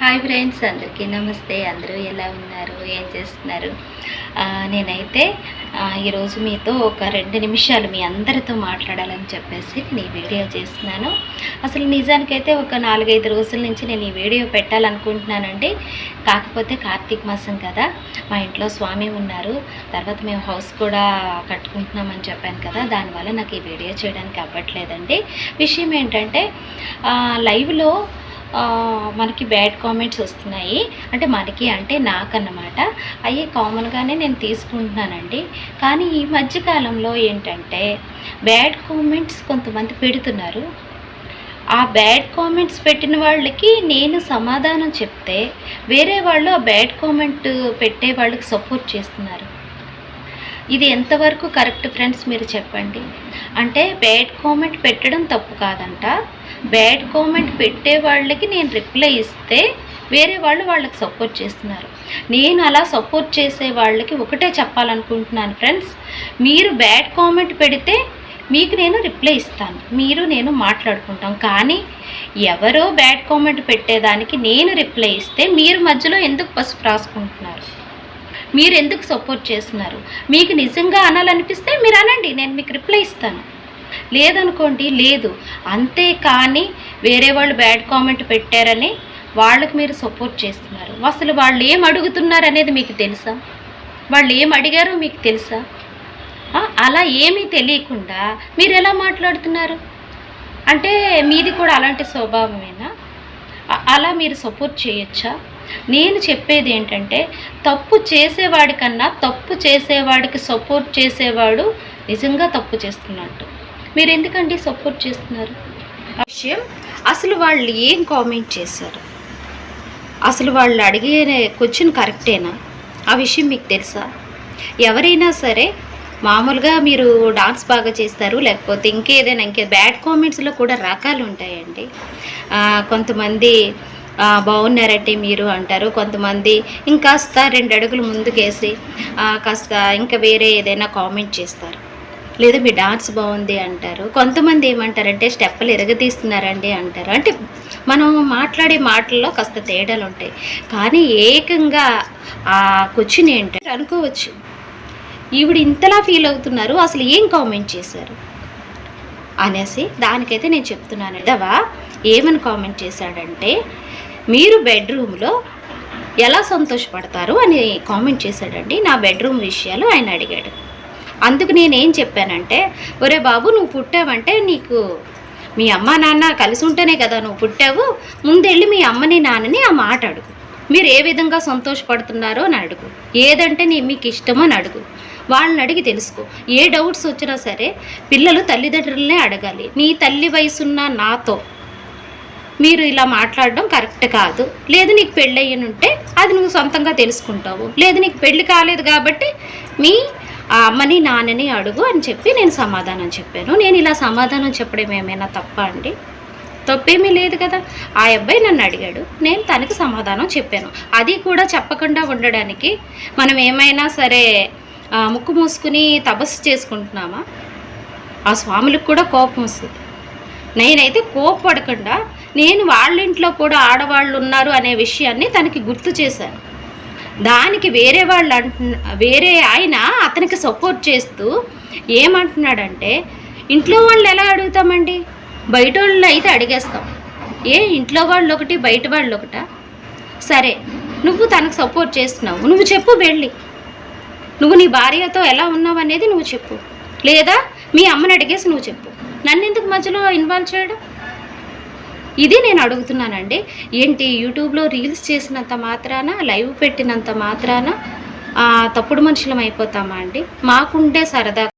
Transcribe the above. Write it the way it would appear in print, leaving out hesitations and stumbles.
Hi friends, అందరికీ నమస్తే. అందరూ ఎలా ఉన్నారు, ఏం చేస్తున్నారు? నేనైతే ఈరోజు మీతో ఒక 2 నిమిషాలు మీ అందరితో మాట్లాడాలని చెప్పేసి నేను ఈ వీడియో చేస్తున్నాను. అసలు నిజానికైతే ఒక 4-5 రోజుల నుంచి నేను ఈ వీడియో పెట్టాలనుకుంటున్నానండి. కాకపోతే కార్తీక మాసం కదా, మా ఇంట్లో స్వామి ఉన్నారు, తర్వాత మేము హౌస్ కూడా కట్టుకుంటున్నామని చెప్పాను కదా, దానివల్ల నాకు ఈ వీడియో చేయడానికి అవ్వట్లేదండి. విషయం ఏంటంటే లైవ్లో మనకి బ్యాడ్ కామెంట్స్ వస్తున్నాయి. అంటే నాకన్నమాట. అవి కామన్గానే నేను తీసుకుంటున్నానండి. కానీ ఈ మధ్యకాలంలో ఏంటంటే బ్యాడ్ కామెంట్స్ కొంతమంది పెడుతున్నారు. ఆ బ్యాడ్ కామెంట్స్ పెట్టిన వాళ్ళకి నేను సమాధానం చెప్తే వేరే వాళ్ళు ఆ బ్యాడ్ కామెంట్ పెట్టే వాళ్ళకి సపోర్ట్ చేస్తున్నారు. ఇది ఎంతవరకు కరెక్ట్ ఫ్రెండ్స్, మీరు చెప్పండి. అంటే బ్యాడ్ కామెంట్ పెట్టడం తప్పు కాదంట. బ్యాడ్ కామెంట్ పెట్టే వాళ్ళకి నేను రిప్లై ఇస్తే వేరే వాళ్ళు వాళ్ళకి సపోర్ట్ చేస్తున్నారు. నేను అలా సపోర్ట్ చేసే వాళ్ళకి ఒకటే చెప్పాలనుకుంటున్నాను ఫ్రెండ్స్, మీరు బ్యాడ్ కామెంట్ పెడితే మీకు నేను రిప్లై ఇస్తాను, నేను మాట్లాడుకుంటాం. కానీ ఎవరో బ్యాడ్ కామెంట్ పెట్టేదానికి నేను రిప్లై ఇస్తే మీరు మధ్యలో ఎందుకు పసుపు రాసుకుంటున్నారు? మీరు ఎందుకు సపోర్ట్ చేస్తున్నారు? మీకు నిజంగా అనాలనిపిస్తే మీరు అనండి, నేను మీకు రిప్లై ఇస్తాను. లేదనుకోండి, లేదు. అంతేకాని వేరే వాళ్ళు బ్యాడ్ కామెంట్ పెట్టారని వాళ్ళకి మీరు సపోర్ట్ చేస్తున్నారు. అసలు వాళ్ళు ఏం అడుగుతున్నారు అనేది మీకు తెలుసా? వాళ్ళు ఏం అడిగారో మీకు తెలుసా? అలా ఏమీ తెలియకుండా మీరు ఎలా మాట్లాడుతున్నారు? అంటే మీది కూడా అలాంటి స్వభావమేనా? అలా మీరు సపోర్ట్ చేయొచ్చా? నేను చెప్పేది ఏంటంటే, తప్పు చేసేవాడికన్నా తప్పు చేసేవాడికి సపోర్ట్ చేసేవాడు నిజంగా తప్పు చేస్తున్నట్టు. మీరు ఎందుకండి సపోర్ట్ చేస్తున్నారు? ఆ విషయం, అసలు వాళ్ళు ఏం కామెంట్ చేశారు? అసలు వాళ్ళు అడిగే క్వశ్చన్ కరెక్టేనా? ఆ విషయం మీకు తెలుసా? ఎవరైనా సరే మామూలుగా మీరు డాన్స్ బాగా చేస్తారు, లేకపోతే ఇంకే బ్యాడ్ కామెంట్స్లో కూడా రకాలు ఉంటాయండి. కొంతమంది బాగున్నారంటే మీరు అంటారు, కొంతమంది ఇంకాస్త 2 అడుగులు ముందుకేసి కాస్త ఇంకా వేరే ఏదైనా కామెంట్ చేస్తారు, లేదా మీ డాన్స్ బాగుంది అంటారు. కొంతమంది ఏమంటారంటే స్టెప్పులు ఎరగదీస్తున్నారండి అంటారు. అంటే మనం మాట్లాడే మాటల్లో కాస్త తేడాలు ఉంటాయి. కానీ ఏకంగా ఆ క్వశ్చన్ ఏంటంటే అనుకోవచ్చు, ఈవిడ ఇంతలా ఫీల్ అవుతున్నారు, అసలు ఏం కామెంట్ చేశారు అనేసి. దానికైతే నేను చెప్తున్నాను, ఎదవా ఏమని కామెంట్ చేశాడంటే, మీరు బెడ్రూమ్లో ఎలా సంతోషపడతారు అని కామెంట్ చేశాడండి. నా బెడ్రూమ్ విషయాలు ఆయన అడిగాడు. అందుకు నేనేం చెప్పానంటే, ఒరే బాబు, నువ్వు పుట్టావంటే నీకు మీ అమ్మ నాన్న కలిసి ఉంటేనే కదా నువ్వు పుట్టావు. ముందెళ్ళి మీ అమ్మని నాన్నని ఆ మాట అడుగు. మీరు ఏ విధంగా సంతోషపడుతున్నారో అని అడుగు. ఏదంటే మీకు ఇష్టమో అని అడుగు. వాళ్ళని అడిగి తెలుసుకో. ఏ డౌట్స్ వచ్చినా సరే పిల్లలు తల్లిదండ్రులనే అడగాలి. నీ తల్లి వయసున్న నాతో మీరు ఇలా మాట్లాడడం కరెక్ట్ కాదు. లేదు, నీకు పెళ్ళి అయ్యనుంటే అది నువ్వు సొంతంగా తెలుసుకుంటావు. లేదు, నీకు పెళ్ళి కాలేదు కాబట్టి మీ అమ్మని నాన్నని అడుగు అని చెప్పి నేను సమాధానం చెప్పాను. నేను ఇలా సమాధానం చెప్పడం ఏమైనా తప్ప అండి? తప్పేమీ లేదు కదా. ఆ అబ్బాయి నన్ను అడిగాడు, నేను తనకి సమాధానం చెప్పాను. అది కూడా చెప్పకుండా ఉండడానికి మనం ఏమైనా సరే ముక్కు మూసుకుని తపస్సు చేసుకుంటున్నామా? ఆ స్వాములకు కూడా కోపం వస్తుంది. నేనైతే కోపపడకుండా నేను వాళ్ళ ఇంట్లో కూడా ఆడవాళ్ళు ఉన్నారు అనే విషయాన్ని తనకి గుర్తు చేశాను. దానికి వేరే ఆయన అతనికి సపోర్ట్ చేస్తూ ఏమంటున్నాడంటే, ఇంట్లో వాళ్ళు ఎలా అడుగుతామండి? బయట వాళ్ళు అయితే అడిగేస్తాం. ఇంట్లో వాళ్ళు ఒకటి, బయట వాళ్ళు ఒకటా? సరే, నువ్వు తనకు సపోర్ట్ చేస్తున్నావు, నువ్వు చెప్పు. వెళ్ళి నువ్వు నీ భార్యతో ఎలా ఉన్నావు అనేది నువ్వు చెప్పు. లేదా మీ అమ్మని అడిగేసి నువ్వు చెప్పు. నన్ను ఎందుకు మధ్యలో ఇన్వాల్వ్ చేయడం? ఇది నేను అడుగుతున్నానండి. ఏంటి, యూట్యూబ్లో రీల్స్ చేసినంత మాత్రాన, లైవ్ పెట్టినంత మాత్రాన తప్పుడు మనుషులం అయిపోతామా అండి? మాకుండే సరదా